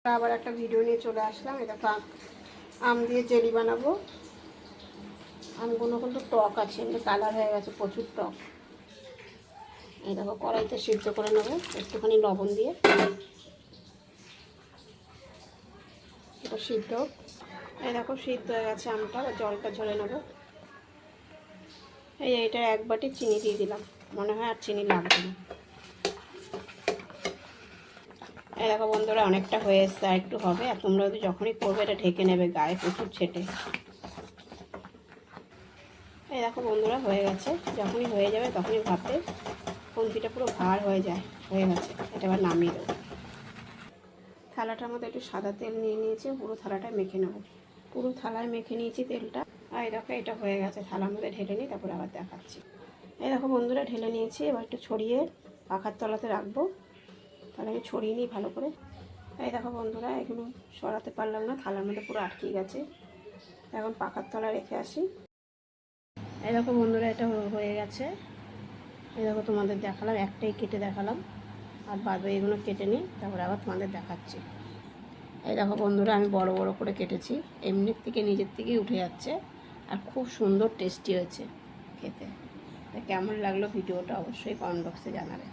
আবার একটা ভিডিও নিয়ে চলে আসলাম। এটা আম দিয়ে জেলি বানাবো। আমগুলো কিন্তু টক আছে, এমনি কালার হয়ে গেছে, প্রচুর টক। এই দেখো কড়াইতে সিদ্ধ করে নেবো একটুখানি লবণ দিয়ে। এটা সিদ্ধ, এই দেখো সিদ্ধ হয়ে গেছে আমটা। জলটা ঝরে নেবো। এইটা 1 বাটি চিনি দিয়ে দিলাম, মনে হয় আর চিনি লাগবে না। এই দেখো বন্ধুরা অনেকটা হয়ে এসছে, আর একটু হবে। আর তোমরা যদি যখনই করবে এটা ঢেকে নেবে, গায়ে প্রচুর ছেটে। এই দেখো বন্ধুরা হয়ে গেছে। যখনই হয়ে যাবে তখনই ভাবতে কঞ্চিটা পুরো ভার হয়ে যায়, হয়ে গেছে। এটা এবার নামিয়ে দেবো। থালাটার মধ্যে একটু সাদা তেল নিয়ে নিয়েছি, পুরো থালাটা মেখে নেবো। পুরো থালায় মেখে নিয়েছি তেলটা। আর এই দেখো এটা হয়ে গেছে, থালার মধ্যে ঢেলে নিই, তারপরে আবার দেখাচ্ছি। এই দেখো বন্ধুরা ঢেলে নিয়েছি। এবার একটু ছড়িয়ে পাখার তলাতে রাখবো, তাহলে আমি ছড়িয়ে নিই ভালো করে। এই দেখো বন্ধুরা এগুলো সরাতে পারলাম না, থালার মধ্যে পুরো আটকে গেছে। এখন পাখার তলায় রেখে আসি। এই দেখো বন্ধুরা এটা হয়ে গেছে। এই দেখো তোমাদের দেখালাম, একটাই কেটে দেখালাম, আর বাদ এগুলো কেটে নিই, তারপরে আবার তোমাদের দেখাচ্ছি। এই দেখো বন্ধুরা আমি বড় বড় করে কেটেছি, এমনির থেকে নিজের থেকেই উঠে যাচ্ছে, আর খুব সুন্দর টেস্টি হয়েছে খেতে। কেমন লাগলো ভিডিওটা অবশ্যই কমেন্ট বক্সে জানাবে।